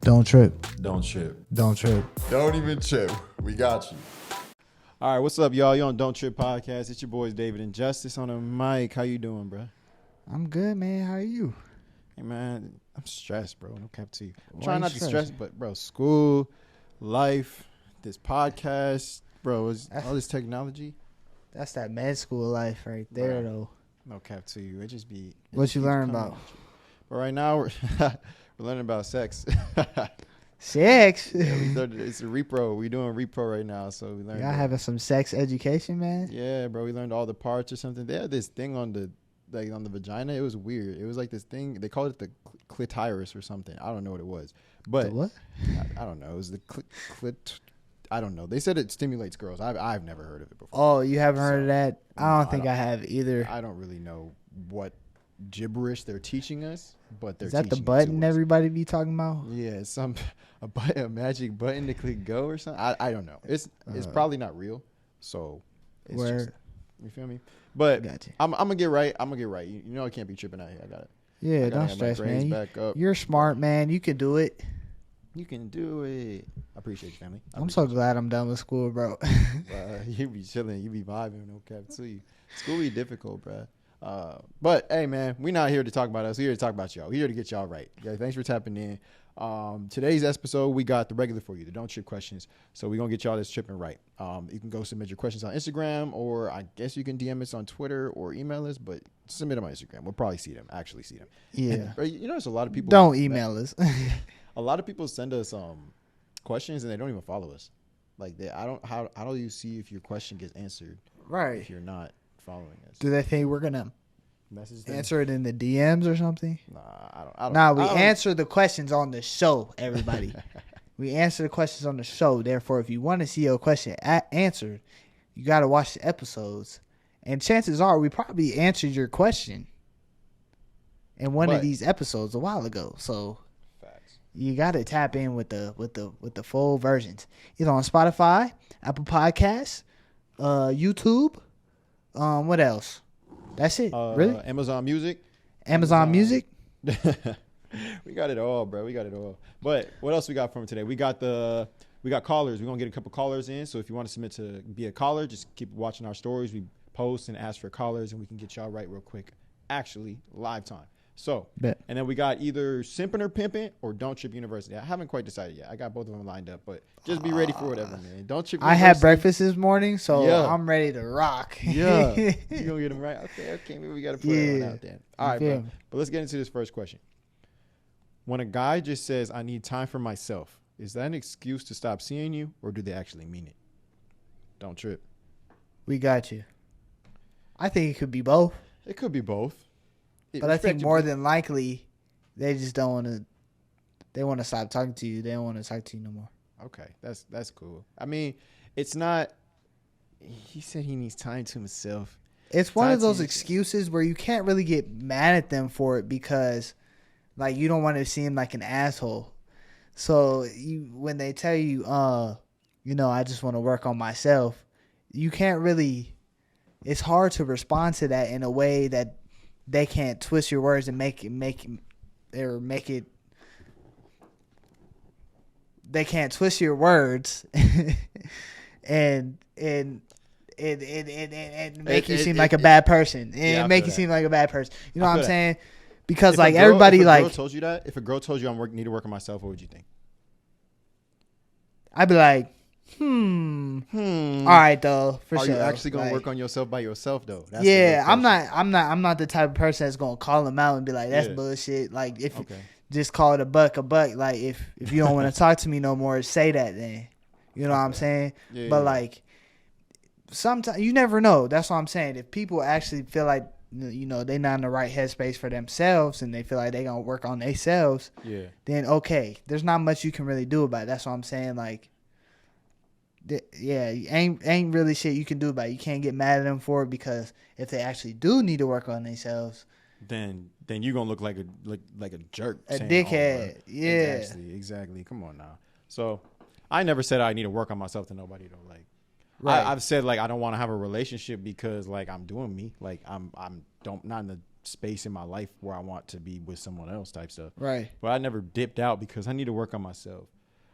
Don't trip. Don't trip. Don't trip. Don't even trip. We got you. All right, what's up, y'all? You on Don't Trip Podcast. It's your boys, David and Justice on the mic. How you doing, bro? I'm good, man. How are you? Hey, man, I'm stressed, bro. No cap to you. I'm Why trying you not to stressed? stress, but, bro, school, life, this podcast, bro, all this technology. That's that med school life right there, Right. though. No cap to you. It just be... What you learn about? But right now, we're learning about sex. Sex? It's a repro. We doing repro right now, so we learned... Y'all having some sex education, man? Yeah, bro. We learned all the parts or something. They had this thing on the vagina. It was weird. It was like this thing. They called it the clitoris or something. I don't know what it was. But The what? I don't know. It was the clit. I don't know. They said it stimulates girls. I've never heard of it before. Oh, you haven't heard of that? I don't No, think I have either. I don't really know what gibberish they're teaching us, but they're Is that the teaching it button to us. everybody be talking about? Yeah, it's a magic button to click go or something. I don't know. It's probably not real. So it's Word. just, you feel me? But Gotcha. I'm gonna get right. You know I can't be tripping out here. I got it. Yeah, I gotta don't have my stress, grades man. back up. You're smart, man. You can do it. You can do it. I appreciate you, family. I'm so glad I'm done with school, bro. You be chilling. You be vibing. No cap to you. School be difficult, bro. But hey, man, we're not here to talk about us. We're here to talk about y'all. We're here to get y'all right. Okay, thanks for tapping in. Today's episode, we got the regular for you, the don't trip questions. So we're gonna get y'all this tripping right. You can go submit your questions on Instagram, or I guess you can DM us on Twitter or email us. But submit them on Instagram. We'll probably actually see them. Yeah. And, bro, you know, there's a lot of people. Don't email us. A lot of people send us questions and they don't even follow us. Like how do you see if your question gets answered Right. if you're not following us? Do they think we're going to Message them? answer it in the DMs or something? Nah, I don't. Nah, we I don't- answer the questions on the show, everybody. We answer the questions on the show. Therefore, if you want to see your question answered, you got to watch the episodes. And chances are we probably answered your question in one of But- these episodes a while ago. So Facts. you got to tap in with the full versions. Either on Spotify, Apple Podcasts, YouTube. What else? That's it. Really? Amazon Music. Amazon Music? We got it all, bro. We got it all. But what else we got from today? We got callers. We're gonna get a couple callers in. So if you want to submit to be a caller, just keep watching our stories. We post and ask for callers, and we can get y'all right real quick. Actually, live time. So, Bet. and then we got either Simping or Pimping or Don't Trip University. I haven't quite decided yet. I got both of them lined up, but just be ready for whatever, man. Don't Trip I University. had breakfast this morning, so Yeah. I'm ready to rock. Yeah. You gonna get them right? Okay. Maybe we gotta put that one Yeah. out there. All right, feel bro. me? But let's get into this first question. When a guy just says, I need time for myself, is that an excuse to stop seeing you, or do they actually mean it? Don't trip. We got you. I think it could be both, It could be both. but I think more than likely, they just don't want to. They want to stop talking to you. They don't want to talk to you no more. Okay, that's cool. I mean, it's not. He said he needs time to himself. It's one Time of to those you. excuses where you can't really get mad at them for it because, like, you don't want to seem like an asshole. So when they tell you, I just want to work on myself, you can't really. It's hard to respond to that in a way that they can't twist your words and make it. They can't twist your words, and make you seem like a bad person, and I make feel you that. seem like a bad person. You know I what I'm feel that. saying? Because If like a girl- everybody, if a like girl told you that, if a girl told you need to work on myself, what would you think? I'd be like, all right though, for Are sure. you actually gonna Like, work on yourself by yourself though? That's yeah, the real question. I'm not the type of person that's gonna call him out and be like, that's Yeah. bullshit. Like if Okay. just call it a buck. Like if you don't want to talk to me no more, say that then. You know what I'm saying? Yeah, But yeah. like sometimes you never know. That's what I'm saying. If people actually feel like they're not in the right headspace for themselves and they feel like they're gonna work on themselves, Yeah. then okay, there's not much you can really do about it. That's what I'm saying. Like, ain't really shit you can do about it. You can't get mad at them for it because if they actually do need to work on themselves, Then you gonna look like a jerk, a saying, dickhead. bro. Yeah. Exactly. Come on now. So, I never said I need to work on myself to nobody though. Like, Right. I've said like I don't want to have a relationship because like I'm doing me. Like I'm not in the space in my life where I want to be with someone else type stuff. Right. But I never dipped out because I need to work on myself.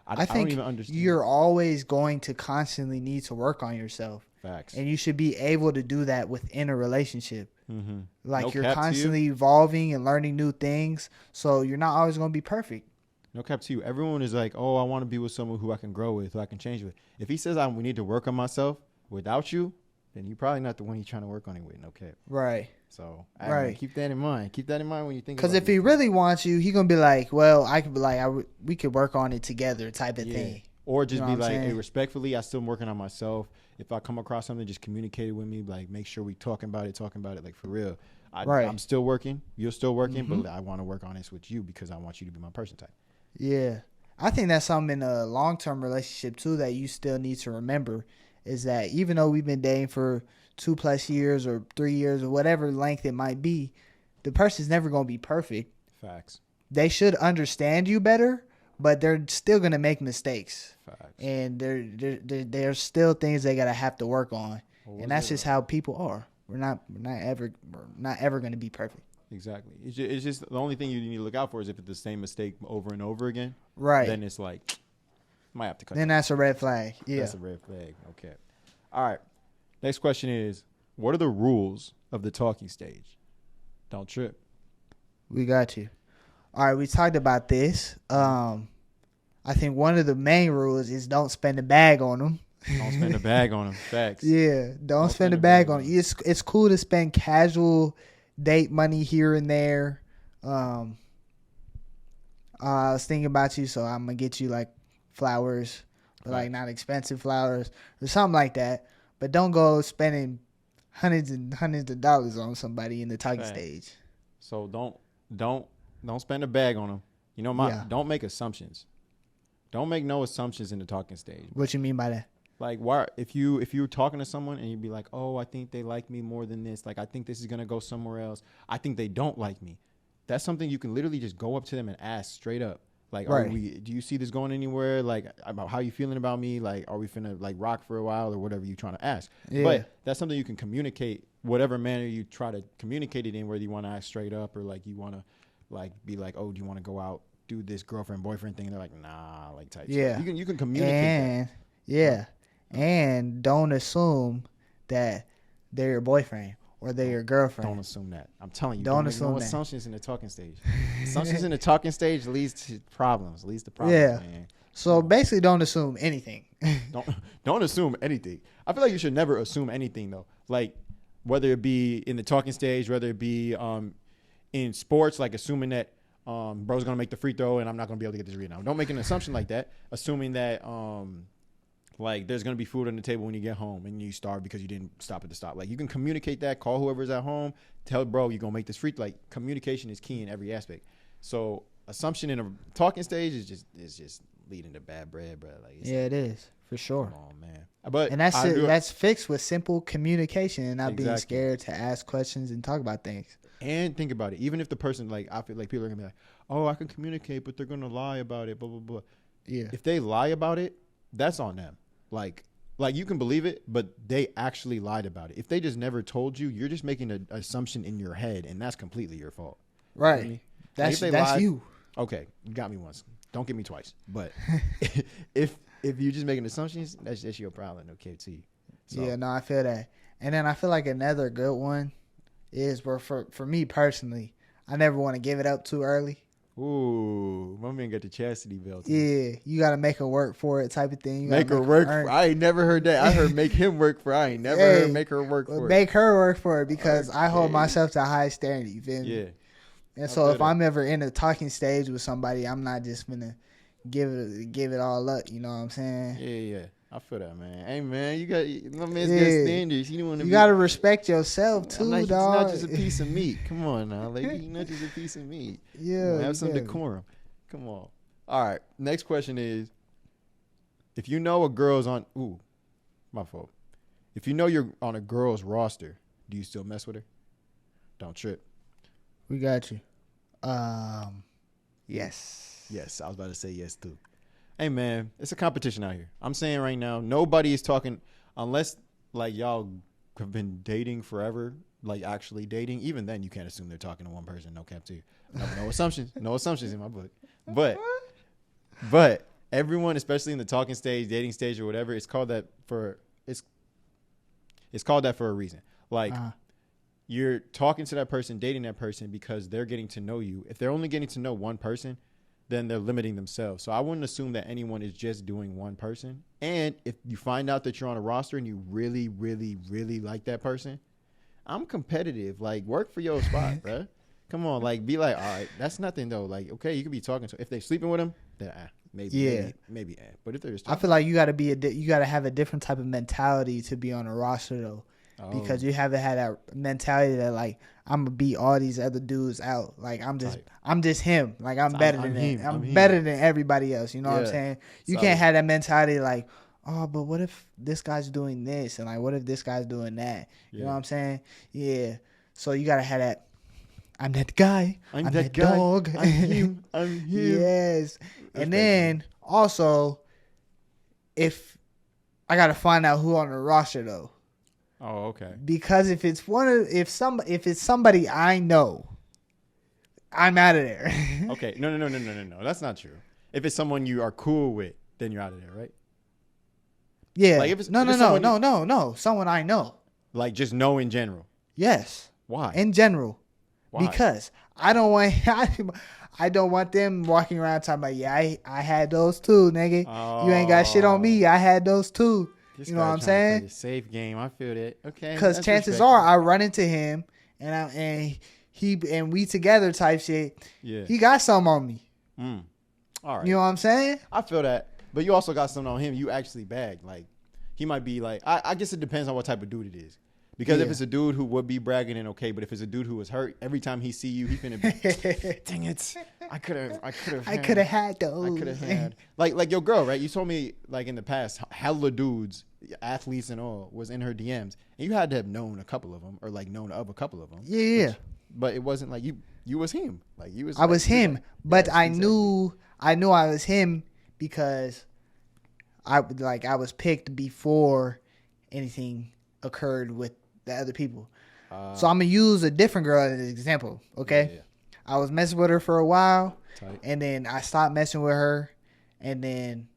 I don't think even understand. you're always going to constantly need to work on yourself. Facts. And you should be able to do that within a relationship. Mm-hmm. Like No you're cap to constantly evolving and learning new things. So you're not always going to be perfect. No cap to you. Everyone is like, oh, I want to be with someone who I can grow with, who I can change with. If he says we need to work on myself without you, then you're probably not the one he's trying to work on it with. No cap. Right. So Right. keep that in mind. Keep that in mind when you think. Because if he really wants you, he gonna be like, well, I could be like, we could work on it together, type of thing. Or just You know be what I'm like, hey, saying? respectfully, I still am working on myself. If I come across something, just communicate it with me. Like, make sure we talking about it, like for real. Right. I'm still working. You're still working, Mhm. but I want to work on this with you because I want you to be my person type. Yeah. I think that's something in a long-term relationship too that you still need to remember is that even though we've been dating for 2+ years or 3 years or whatever length it might be, the person's never going to be perfect. Facts. They should understand you better, but they're still going to make mistakes. Facts. And there's still things they got to have to work on. And that's just how people are. We're not ever going to be perfect. Exactly. It's just the only thing you need to look out for is if it's the same mistake over and over again. Right. Then it's like, might have to cut. Then that's a red flag. Yeah. That's a red flag. Okay. All right. Next question is, what are the rules of the talking stage? Don't trip. We got you. All right, we talked about this. I think one of the main rules is don't spend a bag on them. Don't spend a bag on them. Facts. Yeah, don't spend a bag on them. It's cool to spend casual date money here and there. I was thinking about you, so I'm gonna get you like flowers, but like not expensive flowers or something like that. But don't go spending hundreds and hundreds of dollars on somebody in the talking stage. So don't spend a bag on them. You know, don't make assumptions. Don't make no assumptions in the talking stage. What you mean by that? Like, why? If you're talking to someone and you'd be like, oh, I think they like me more than this. Like, I think this is gonna go somewhere else. I think they don't like me. That's something you can literally just go up to them and ask straight up. Like, do you see this going anywhere? Like, about how you feeling about me? Like, are we finna like rock for a while or whatever you trying to ask? Yeah. But that's something you can communicate, whatever manner you try to communicate it in, whether you want to ask straight up or like you want to like be like, oh, do you want to go out, do this girlfriend boyfriend thing? And they're like, nah, like type. Yeah. Stuff. You can communicate. And that. Yeah. And don't assume that they're your boyfriend or they're your girlfriend. Don't assume that. I'm telling you. Don't assume no that. assumptions in the talking stage. Assumptions in the talking stage leads to problems. Yeah. Man. So basically, don't assume anything. Don't assume anything. I feel like you should never assume anything though. Like whether it be in the talking stage, whether it be in sports, like assuming that bro's gonna make the free throw and I'm not gonna be able to get this rebound. Don't make an assumption like that. Assuming that like there's gonna be food on the table when you get home and you starve because you didn't stop at the stop. Like you can communicate that. Call whoever's at home. Tell bro you're gonna make this free. Like communication is key in every aspect. So assumption in a talking stage is just leading to bad bread, bro. Like it is for sure. Come on, man. But and that's fixed with simple communication and not being scared to ask questions and talk about things. And think about it. Even if the person, like, I feel like people are gonna be like, oh, I can communicate, but they're gonna lie about it. Blah blah blah. Yeah. If they lie about it, that's on them. Like you can believe it, but they actually lied about it. If they just never told you, you're just making an assumption in your head, and that's completely your fault. Right. You know that's lied, you. Okay, you got me once. Don't get me twice. But if you just making assumptions, that's your problem. Okay, to you. So. Yeah, no, I feel that. And then I feel like another good one is where for me personally, I never want to give it up too early. Ooh, my man got the chastity belt. Yeah, you got to make her work for it type of thing. Make her work for I ain't never heard that. I heard make him work for I ain't never heard make her work for it. Make her work for it because I hold myself to a high standard. You feel me? Yeah. And so if I'm ever in a talking stage with somebody, I'm not just going to give it all up. You know what I'm saying? Yeah. I feel that, man. Hey, man, you got my man's got standards. You got to respect yourself too, dog. He's not just a piece of meat. Come on now, like he's not just a piece of meat. Yeah, have some decorum. Come on. All right. Next question is: if you know a girl's on, my fault. If you know you're on a girl's roster, do you still mess with her? Don't trip. We got you. Yes. Yes, I was about to say yes too. Hey man, it's a competition out here. I'm saying right now, nobody is talking unless like y'all have been dating forever like actually dating, even then you can't assume they're talking to one person. No cap to you. No assumptions. No assumptions in my book. But everyone, especially in the talking stage, dating stage, or whatever, it's called that for a reason. Like you're talking to that person, dating that person because they're getting to know you. If they're only getting to know one person, then they're limiting themselves. So I wouldn't assume that anyone is just doing one person. And if you find out that you're on a roster and you really, really, really like that person, I'm competitive. Like, work for your spot, bro. Come on, like, be like, all right, that's nothing though. Like, okay, you could be talking to. If they're sleeping with him, then maybe. But if they're just, I feel like you got to have a different type of mentality to be on a roster though, because you haven't had that mentality that like I'm gonna beat all these other dudes out. Like I'm just him. Like I'm better than him. I'm better than everybody else. You know what I'm saying? You can't have that mentality like, oh, but what if this guy's doing this and like what if this guy's doing that? You know what I'm saying? Yeah. So you gotta have that. I'm that guy. I'm that guy. Dog. I'm him. Yes. And then also, if I gotta find out who on the roster though. Oh, okay. Because if it's somebody I know, I'm out of there. Okay. No. That's not true. If it's someone you are cool with, then you're out of there, right? Yeah. Like if it's, no. Someone I know. Like just know in general. Yes. Why? In general. Why? Because I don't want them walking around talking about, yeah, I had those too, nigga. Oh. You ain't got shit on me. I had those too. You know what I'm saying? Safe game. I feel that. Okay. Because chances are I run into him and we together type shit. Yeah. He got something on me. All right. You know what I'm saying? I feel that. But you also got something on him. You actually bagged. Like he might be like, I guess it depends on what type of dude it is. Because if it's a dude who would be bragging, then okay. But if it's a dude who was hurt, every time he see you, he finna be, dang it, I could have had those. I could have had like your girl, right? You told me like in the past, hella dudes, athletes and all, was in her DMs, and you had to have known a couple of them or like known of a couple of them. Yeah. But it wasn't like you was him. Like you was. I was him, but I knew I was him because I was picked before anything occurred with the other people. So I'm gonna use a different girl as an example. Okay. Yeah. I was messing with her for a while. Tight. And then I stopped messing with her, and then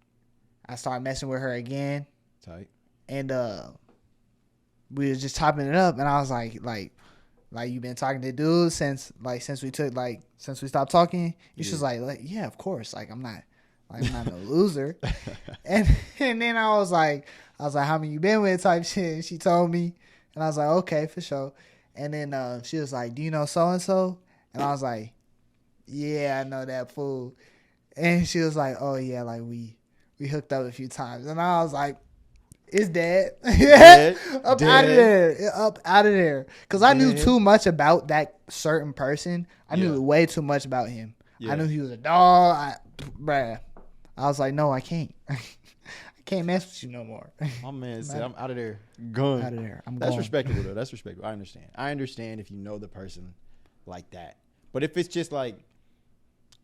I started messing with her again. Tight. And we was just topping it up, and I was like you been talking to dudes since we stopped talking. She's just like yeah, of course. Like I'm not no loser. and then I was like how many you been with type shit. And she told me. And I was like, okay, for sure. And then she was like, do you know so-and-so? And I was like, yeah, I know that fool. And she was like, oh, yeah, like we hooked up a few times. And I was like, it's dead. Up out of there. Because I knew too much about that certain person. I knew way too much about him. Yeah. I knew he was a dog. Bruh. I was like, no, I can't. Can't mess with you no more. My man said, I'm out of there. Gone. Out of there. That's respectable, though. That's respectable. I understand if you know the person like that. But if it's just like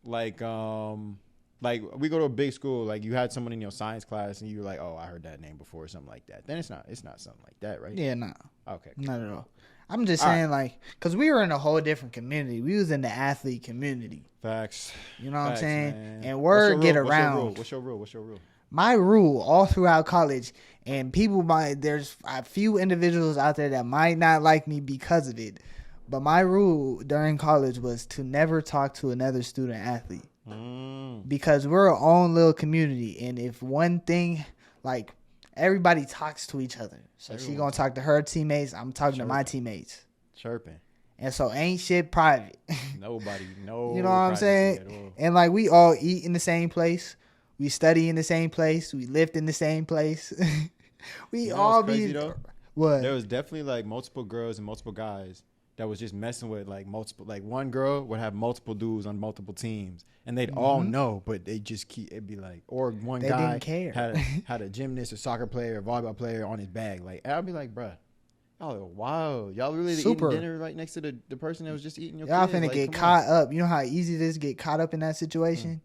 we go to a big school, like you had someone in your science class and you were like, oh, I heard that name before or something like that. Then it's not something like that, right? Yeah, no. Okay. Not at all. I'm just saying, like, because we were in a whole different community. We was in the athlete community. Facts. You know what I'm saying? Man. And word get around. What's your rule? My rule all throughout college, and there's a few individuals out there that might not like me because of it, but my rule during college was to never talk to another student athlete. Because we're our own little community, and if one thing, like, everybody talks to each other. So she gonna talk to her teammates, I'm talking to my teammates. Chirping. And so ain't shit private. Nobody. You know what I'm saying? And like we all eat in the same place. We study in the same place. We lift in the same place. We all be. What? There was definitely like multiple girls and multiple guys that was just messing with like multiple. Like one girl would have multiple dudes on multiple teams, and they'd all know, but they just keep. It'd be like, or one guy didn't care. had a gymnast, or soccer player, or volleyball player on his bag. Like I'd be like, bruh. Oh wow, y'all really eating dinner right next to the person that was just eating your y'all kids? Finna get caught up. You know how easy it is to get caught up in that situation?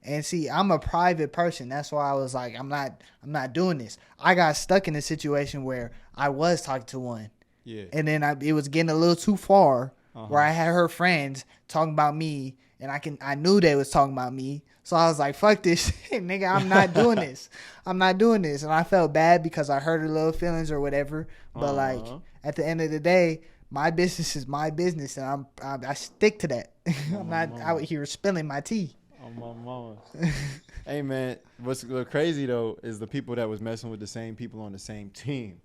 And see, I'm a private person. That's why I was like, I'm not doing this. I got stuck in a situation where I was talking to one. Yeah. And then it was getting a little too far where Uh-huh. I had her friends talking about me, and I knew they was talking about me. So I was like, fuck this shit, nigga. I'm not doing this. I'm not doing this. And I felt bad because I hurt her little feelings or whatever. But like at the end of the day, my business is my business, and I stick to that. I'm not out here spilling my tea. Oh my mama. Hey man, what's crazy though is the people that was messing with the same people on the same team.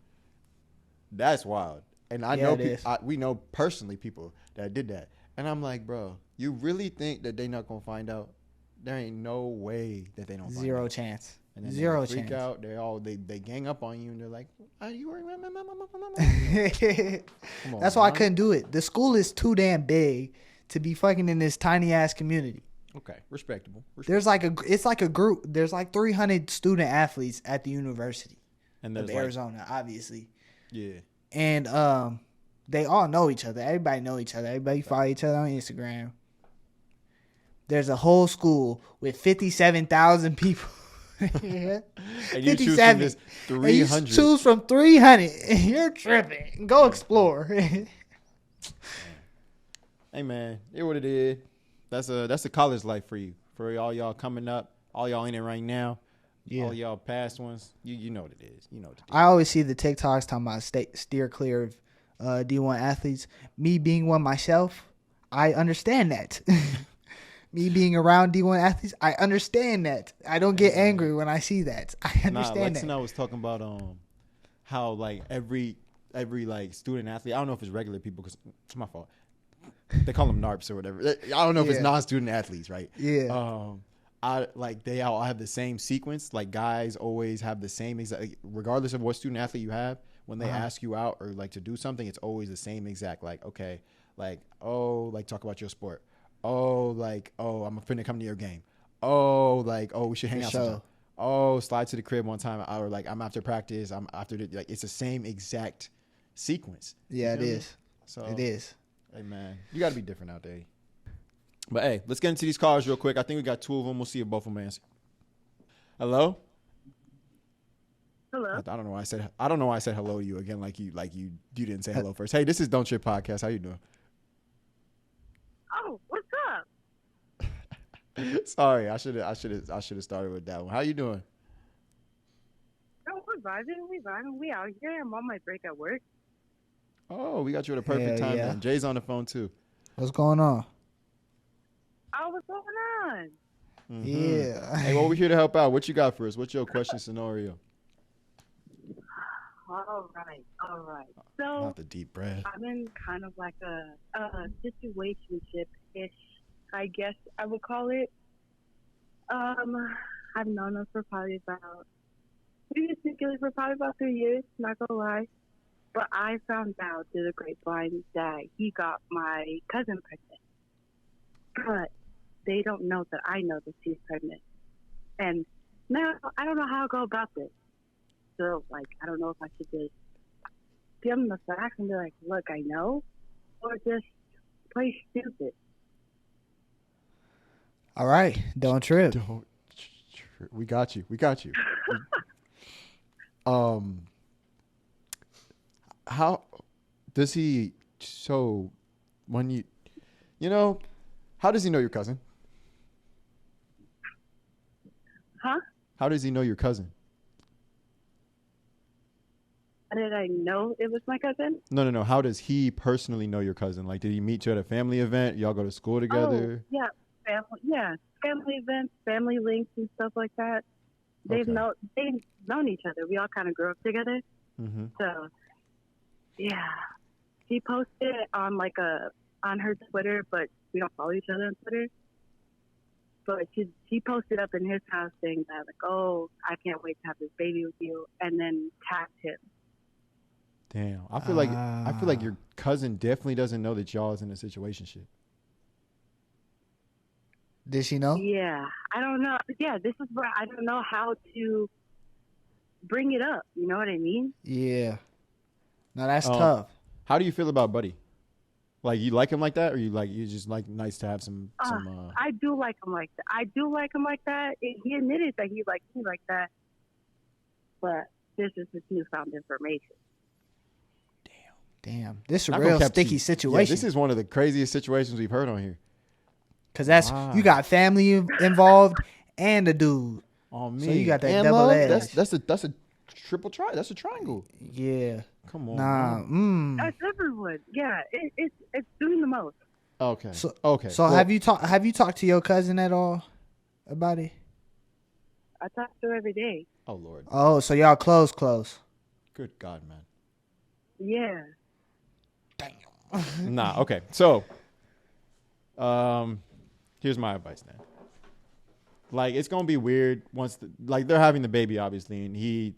That's wild. And I know we know personally people that did that. And I'm like, bro, you really think that they not gonna find out? There ain't no way that they don't find out. Zero chance. And then Zero they freak chance. out. They gang up on you and they're like, "Are you worried?" Come on, That's why I couldn't do it. The school is too damn big to be fucking in this tiny ass community. Okay, respectable. There's it's like a group. There's like 300 student athletes at the University of Arizona, obviously. Yeah. And they all know each other. Everybody know each other. Everybody follow each other on Instagram. There's a whole school with 57,000 people. And you choose from this 300. You choose from 300. You're tripping. Go explore. Hey man, it what it is. That's a college life for you. For all y'all coming up, all y'all in it right now. Yeah. All y'all past ones, you know what it is. You know what it is. I always see the TikToks talking about steer clear of D1 athletes. Me being one myself, I understand that. Me being around D1 athletes, I understand that. I don't get angry when I see that. I understand that. Lex and I was talking about how like every like student athlete, I don't know if it's regular people because it's my fault. They call them NARPs or whatever. I don't know if it's non-student athletes, right? Yeah. They all have the same sequence. Like guys always have the same exact, regardless of what student athlete you have. When they ask you out or like to do something, it's always the same exact. Like okay, like like talk about your sport. I'm finna come to your game. We should hang out sometime. Slide to the crib one time. Or like I'm after practice. I'm after like it's the same exact sequence. Yeah, it is. So it is. Hey man, you got to be different out there. But hey, let's get into these callers real quick. I think we got 2 of them. We'll see if both of them answer. Hello. Hello. I don't know why I said hello to you again. Like you didn't say hello first. Hey, this is Don't Trip Podcast. How you doing? Oh, what's up? Sorry, I should have started with that one. How you doing? Oh, we're vibing. We out here. I'm on my break at work. Oh, we got you at a perfect time. Then Jay's on the phone too. What's going on? Oh, what's going on? Mm-hmm. Yeah. Hey, well, we're here to help out. What you got for us? What's your question scenario? All right. So Not the deep breath. I'm in kind of like a situationship-ish, I guess I would call it. I've known him for probably about 3 years, not gonna lie. But I found out through the grapevine that he got my cousin pregnant. But they don't know that I know that she's pregnant. And now I don't know how to go about this. So, like, I don't know if I should just give them the facts and be like, look, I know, or just play stupid. All right. Don't trip. We got you. How does he, so when how does he know your cousin? Huh? How does he know your cousin? How did I know it was my cousin? No. How does he personally know your cousin? Like, did he meet you at a family event? Y'all go to school together? Oh, yeah. Family events, family links and stuff like that. They've known each other. We all kind of grew up together. Mm-hmm. So, yeah. She posted it on on her Twitter, but we don't follow each other on Twitter. But she posted up in his house saying that, like, oh, I can't wait to have this baby with you, and then tagged him. Damn, I feel like your cousin definitely doesn't know that y'all is in a situationship. Did she know? Yeah, I don't know. Yeah, this is where I don't know how to bring it up. You know what I mean? Yeah. No, that's tough. How do you feel about Buddy? Like, you like him like that, or you just like nice to have some I do like him like that. He admitted that he liked me like that, but this is his newfound information. Damn, this is a Not real gonna cap to sticky you. situation. Yeah, this is one of the craziest situations we've heard on here. Because that's you got family involved and a dude. On me. So you got that and double love. edge. That's a triple try. That's a triangle. Yeah. Come on. Nah. Man. That's everyone. Yeah, it's doing the most. Okay. So well, have you talked to your cousin at all about it? I talk to her every day. Oh Lord. Oh, so y'all close. Good God, man. Yeah. Damn. Nah. Okay. So, here's my advice, man. Like, it's gonna be weird once they're having the baby, obviously, and he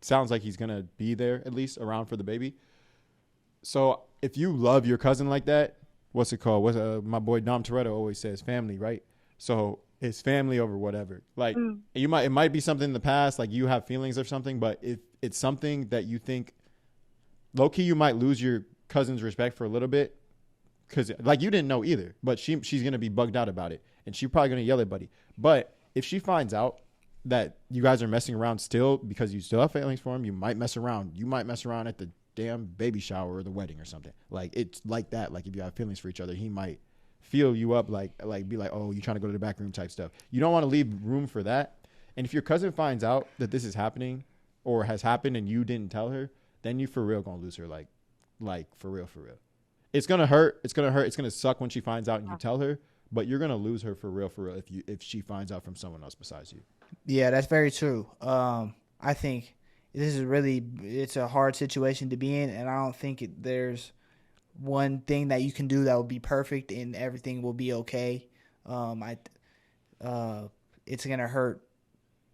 sounds like he's gonna be there at least around for the baby. So if you love your cousin like that, what's it called? My boy Dom Toretto always says family, right? So it's family over whatever. Like it might be something in the past, like you have feelings or something, but if it's something that you think low key, you might lose your cousin's respect for a little bit. Cause like you didn't know either, but she's going to be bugged out about it and she's probably going to yell at buddy. But if she finds out that you guys are messing around still because you still have feelings for him, you might mess around. You might mess around at the damn baby shower or the wedding or something. Like it's like that. Like if you have feelings for each other, he might feel you up, like be like, oh, you trying to go to the back room type stuff. You don't want to leave room for that. And if your cousin finds out that this is happening or has happened and you didn't tell her, then you for real gonna lose her. Like for real. It's gonna hurt. It's gonna suck when she finds out and you tell her, but you're gonna lose her for real if she finds out from someone else besides you. Yeah, that's very true. I think this is it's a hard situation to be in, and I don't think there's one thing that you can do that will be perfect and everything will be okay. It's gonna hurt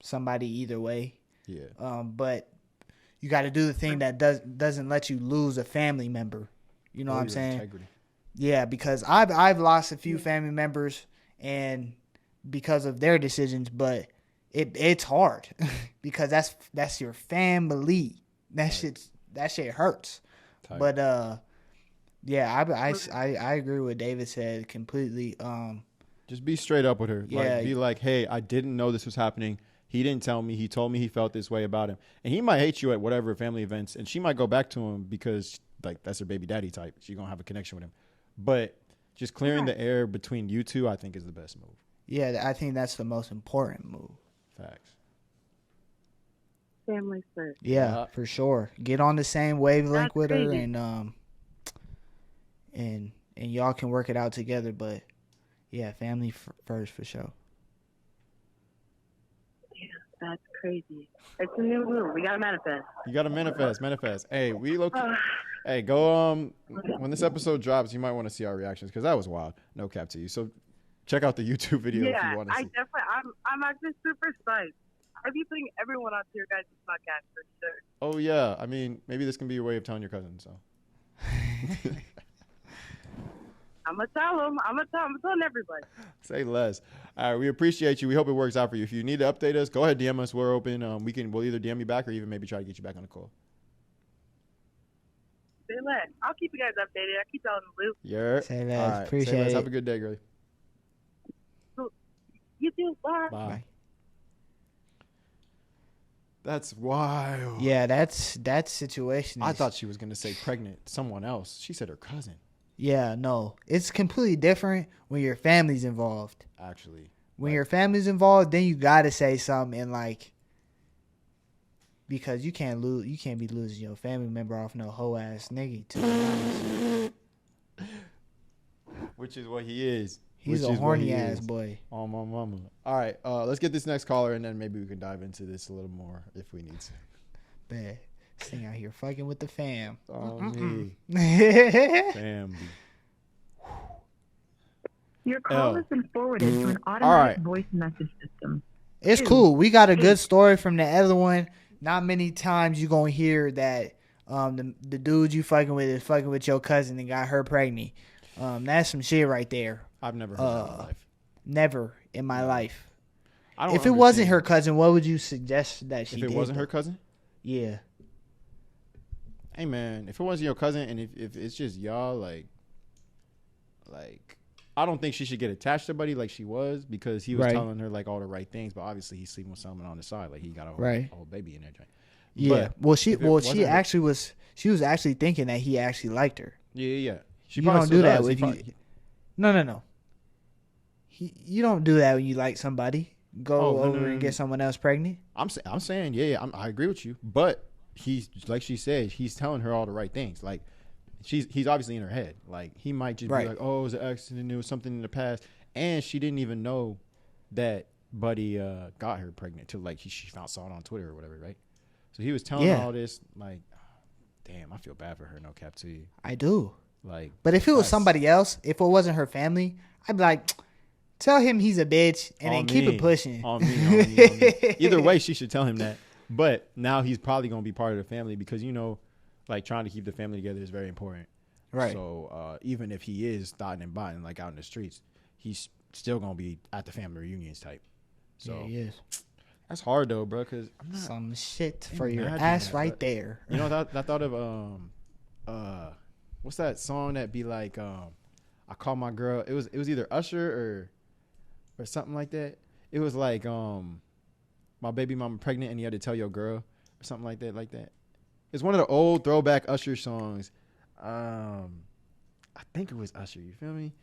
somebody either way. Yeah. But you got to do the thing that doesn't let you lose a family member. You know what I'm saying? Integrity. Yeah, because I've lost a few family members and because of their decisions, but it's hard because that's your family. That shit hurts. Tight. But yeah, I agree with what David said completely. Just be straight up with her. Yeah. Like, be like, hey, I didn't know this was happening. He didn't tell me. He told me he felt this way about him. And he might hate you at whatever family events. And she might go back to him because, like, that's her baby daddy type. She's going to have a connection with him. But just clearing the air between you two, I think, is the best move. Yeah, I think that's the most important move. Facts. Family first. Yeah, for sure. Get on the same wavelength That's with her crazy. and y'all can work it out together. But, yeah, family first for sure. That's crazy. It's a new move. We gotta manifest. You got to manifest. Hey, hey, go, when this episode drops, you might want to see our reactions because that was wild. No cap to you. So check out the YouTube video if you want to see. I'm actually super psyched. I'll be putting everyone onto your guys' podcast for sure. Oh, yeah. I mean, maybe this can be your way of telling your cousin, so. I'm gonna tell them. I'm telling everybody. Say less. All right, we appreciate you. We hope it works out for you. If you need to update us, go ahead, DM us. We're open. We'll either DM you back or even maybe try to get you back on the call. Say less. I'll keep you guys updated. I'll keep y'all in the loop. Yeah. Say less. All right. Appreciate Say less. it. Have a good day, girlie. You too. Bye. Bye. That's wild. Yeah, that situation. I thought she was gonna say pregnant someone else. She said her cousin. Yeah, no. It's completely different when your family's involved. Actually. When your family's involved, then you gotta say something and because you can't be losing your family member off no hoe ass nigga, to be honest. Which is what he is. He's a horny ass boy. Oh, my mama. All right, let's get this next caller and then maybe we can dive into this a little more if we need to. Bad. This thing out here fucking with the fam. Oh, me. Family. Your call has been forwarded to an automatic voice message system. It's cool. We got a good story from the other one. Not many times you gonna hear that the dude you fucking with is fucking with your cousin and got her pregnant. That's some shit right there. I've never heard that in my life. Never in my life. If it wasn't her cousin, what would you suggest that she did? If it wasn't her cousin? Yeah. Hey, man, if it wasn't your cousin and if it's just y'all, like, I don't think she should get attached to Buddy like she was because he was telling her, like, all the right things. But obviously he's sleeping with someone on the side. Like, he got a whole baby in there. Yeah. But She was actually thinking that he actually liked her. Yeah. She You probably don't still do that does. with He you. probably- No. You don't do that when you like somebody. Go no, over and get someone else pregnant. I'm saying, I agree with you. But he's like she said, he's telling her all the right things. Like he's obviously in her head. Like he might just be like, oh, it was an accident. It was something in the past, and she didn't even know that Buddy got her pregnant till like she saw it on Twitter or whatever, right? So he was telling her all this. Like, damn, I feel bad for her. No cap to you. I do. Like, but if it was somebody else, if it wasn't her family, I'd be like, tell him he's a bitch and then keep it pushing. On me. Either way, she should tell him that. But now he's probably going to be part of the family because, like trying to keep the family together is very important. Right. So even if he is thotting and botting like out in the streets, he's still going to be at the family reunions type. So yeah, he is. That's hard though, bro, because some shit for your ass right there. You know, I thought of what's that song that be like I call my girl. It was either Usher or something like that. It was like my baby mama pregnant and you had to tell your girl or something like that. It's one of the old throwback Usher songs. I think it was Usher. You feel me?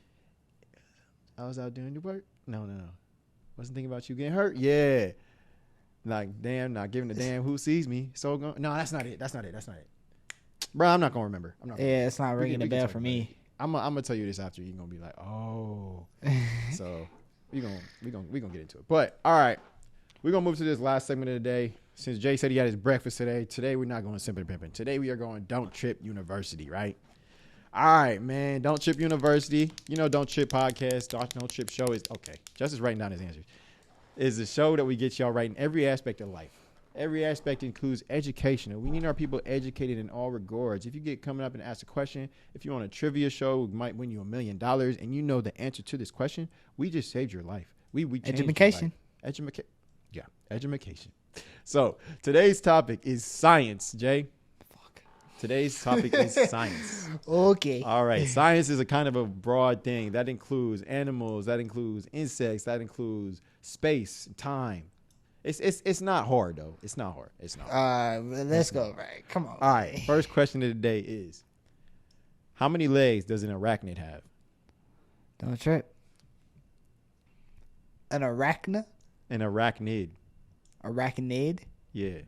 I was out doing the work. No. Wasn't thinking about you getting hurt. Yeah. Like, damn, not giving a damn who sees me. So, no, that's not it. Bro, I'm not going to remember. It's not ringing a bell for me. I'm going to tell you this after. You're going to be like, oh. So, we're gonna get into it. But, all right. We're going to move to this last segment of the day. Since Jay said he had his breakfast today we're not going Simply Pimpin'. Today we are going Don't Trip University, right? All right, man. Don't Trip University. Don't Trip Podcast. Don't Trip Show is, okay. Justice writing down his answers. Is a show that we get y'all right in every aspect of life. Every aspect includes educational. We need our people educated in all regards. If you get coming up and ask a question, if you're on a trivia show, we might win you $1 million, and you know the answer to this question, we just saved your life. We changed education. Education. So today's topic is science, Jay. Today's topic is science. Okay. All right. Science is a kind of a broad thing. That includes animals. That includes insects. That includes space, time. It's not hard, though. It's not hard. Let's go, right? Come on. All right. First question of the day is, how many legs does an arachnid have? Don't trip. An arachna? An arachnid. Arachnid? Yeah.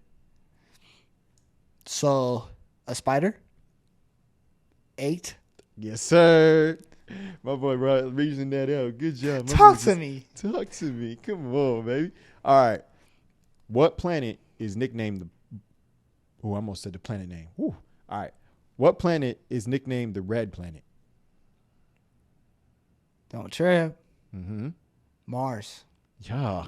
So, a spider? 8? Yes, sir. My boy, bro, reasoning that out. Good job. Talk to me. Talk to me. Come on, baby. All right. What planet is nicknamed I almost said the planet name. Whew. All right. What planet is nicknamed the Red Planet? Don't trip. Mm-hmm. Mars. Yeah.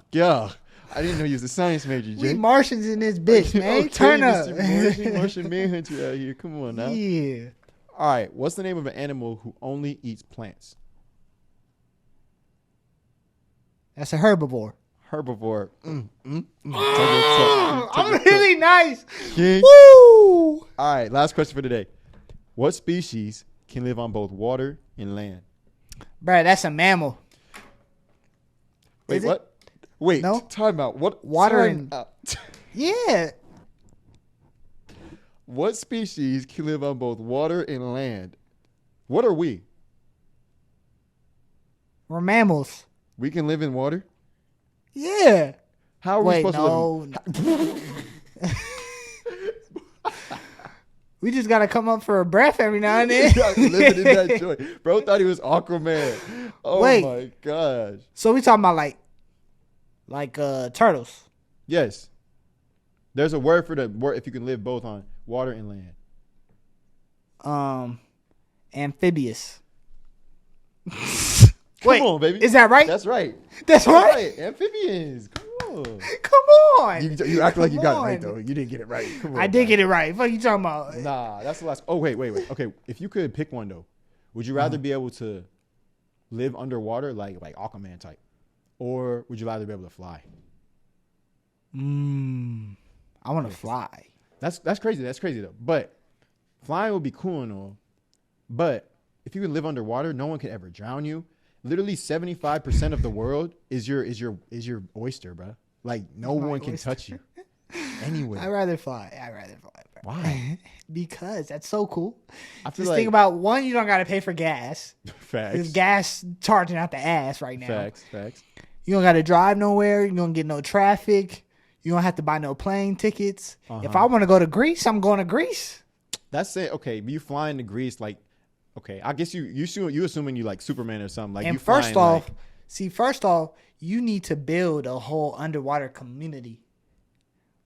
I didn't know you was a science major, Jay. We Martians in this bitch, man. Okay, turn up. Martian manhunter out here. Come on now. Yeah. All right. What's the name of an animal who only eats plants? That's a herbivore. Herbivore. I'm really nice. King. Woo! All right. Last question for today. What species can live on both water and land? Bruh, that's a mammal. Wait, what? Wait, no? Time about what? Water and... Yeah. What species can live on both water and land? What are we? We're mammals. We can live in water? Yeah. How are we supposed to live? We just got to come up for a breath every now and then. Living in that joint. Bro thought he was Aquaman. Oh, my gosh. So we talking about like turtles? Yes. There's a word for the word if you can live both on water and land. Amphibious. Come on, baby. Is that right? That's right. That's right. Amphibians. Come on. Come on. You act like you got it right, though. You didn't get it right. Come on. I did get it right. What are you talking about? Nah, that's the last. Oh, wait. Okay, if you could pick one, though, would you rather be able to live underwater like Aquaman type? Or would you rather be able to fly? I want to fly. That's crazy. That's crazy, though. But flying would be cool and all. But if you can live underwater, no one can ever drown you. Literally 75% of the world is your oyster, bro. Like no one can touch you. Anywhere. I'd rather fly. Bro. Why? Because that's so cool. I feel Just think about one, you don't got to pay for gas. Facts. There's gas charging out the ass right now. Facts. You don't got to drive nowhere. You don't get no traffic. You don't have to buy no plane tickets. If I want to go to Greece, I'm going to Greece. That's it. Okay, you flying to Greece, like, okay, I guess you assuming you like Superman or something. Like, and you first off, you need to build a whole underwater community.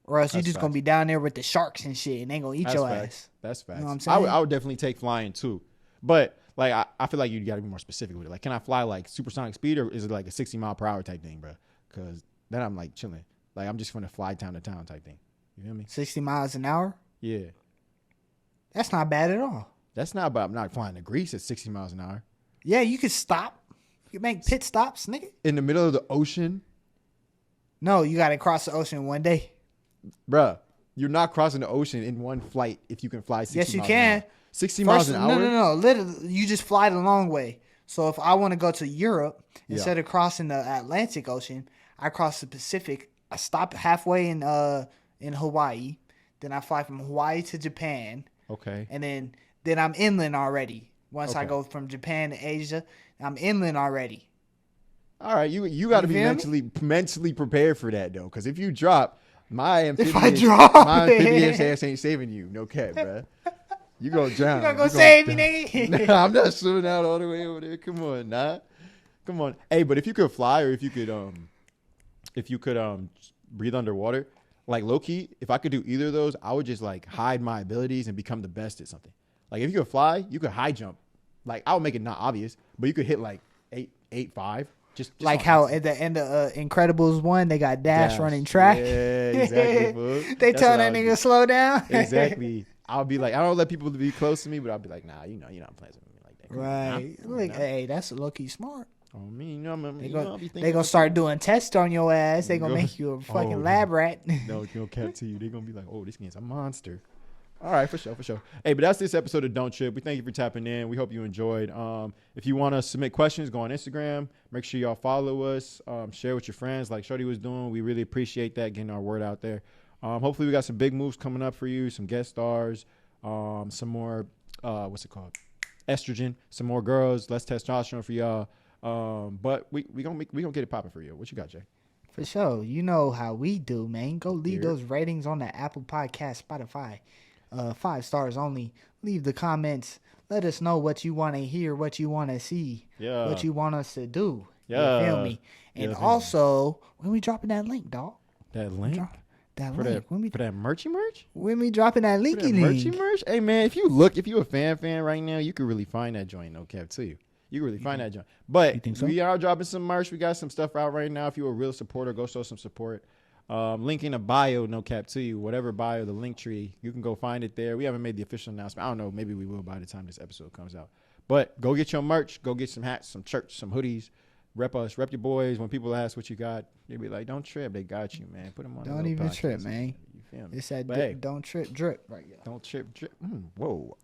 Or else you're just going to be down there with the sharks and shit and they going to eat your ass. That's facts. You know what I'm saying? I would definitely take flying too. But like I feel like you got to be more specific with it. Like, can I fly like supersonic speed or is it like a 60 mile per hour type thing, bro? Because then I'm like chilling. Like, I'm just going to fly town to town type thing. You feel me? 60 miles an hour? Yeah. That's not bad at all. That's not about I'm not flying to Greece at 60 miles an hour. Yeah, you could stop. You can make pit stops, nigga. In the middle of the ocean? No, you got to cross the ocean one day. Bruh, you're not crossing the ocean in one flight if you can fly 60 yes, you miles can. an hour. 60 miles an hour? No. Literally, you just fly the long way. So if I want to go to Europe, instead of crossing the Atlantic Ocean, I cross the Pacific. I stop halfway in Hawaii. Then I fly from Hawaii to Japan. Okay. And then I'm inland already. Once I go from Japan to Asia, I'm inland already. All right, you got to be mentally prepared for that though, because if you drop, my amphibious ass ain't saving you. No cap, bro. You gonna drown. You gonna go save me, nigga? Nah, I'm not swimming out all the way over there. Come on. Hey, but if you could fly or if you could breathe underwater, like low key, if I could do either of those, I would just like hide my abilities and become the best at something. Like if you could fly, you could high jump. Like I would make it not obvious, but you could hit like 8.5. Just like how at the end of Incredibles 1, they got Dash running track. Yeah, exactly. They tell that nigga slow down. Exactly. I'll be like, I don't let people be close to me, but I'll be like, nah, you're not playing with me like that. Right. Look, hey, that's low-key smart. Oh, me, they gonna start doing tests on your ass. They gonna make you a fucking lab rat. No, it's gonna cap to you. They gonna be like, oh, this kid's a monster. All right, for sure. Hey, but that's this episode of Don't Trip. We thank you for tapping in. We hope you enjoyed. If you want to submit questions, go on Instagram. Make sure y'all follow us. Share with your friends like Shorty was doing. We really appreciate that, getting our word out there. Hopefully we got some big moves coming up for you, some guest stars, some more, estrogen, some more girls, less testosterone for y'all. But we gonna get it popping for you. What you got, Jay? For sure. You know how we do, man. Go leave those ratings on the Apple Podcast, Spotify. 5 stars only. Leave the comments. Let us know what you want to hear, what you want to see, what you want us to do. Yeah. You feel me? And also, when we dropping that link, dog. That link? For that merchy merch? When we dropping that linky link. Merchy merch? Hey, man, if you a fan right now, you could really find that joint, no cap to you. You can really find that joint. But we are dropping some merch. We got some stuff out right now. If you're a real supporter, go show some support. Link in a bio, no cap to you. Whatever bio, the link tree, you can go find it there. We haven't made the official announcement. I don't know. Maybe we will by the time this episode comes out. But go get your merch. Go get some hats, some shirts, some hoodies. Rep us. Rep your boys. When people ask what you got, they be like, don't trip. They got you, man. Put them on. Don't even trip, man. You feel me? It's that don't trip drip right here. Don't trip drip. Whoa.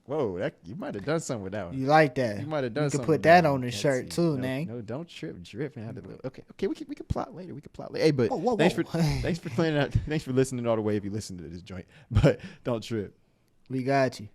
You might have done something with that one. You like that? You might have done something. You could put that on the shirt too, man. No, don't trip drip. Okay. We can plot later. Hey, but thanks for playing out. Thanks for listening all the way if you listen to this joint. But don't trip. We got you.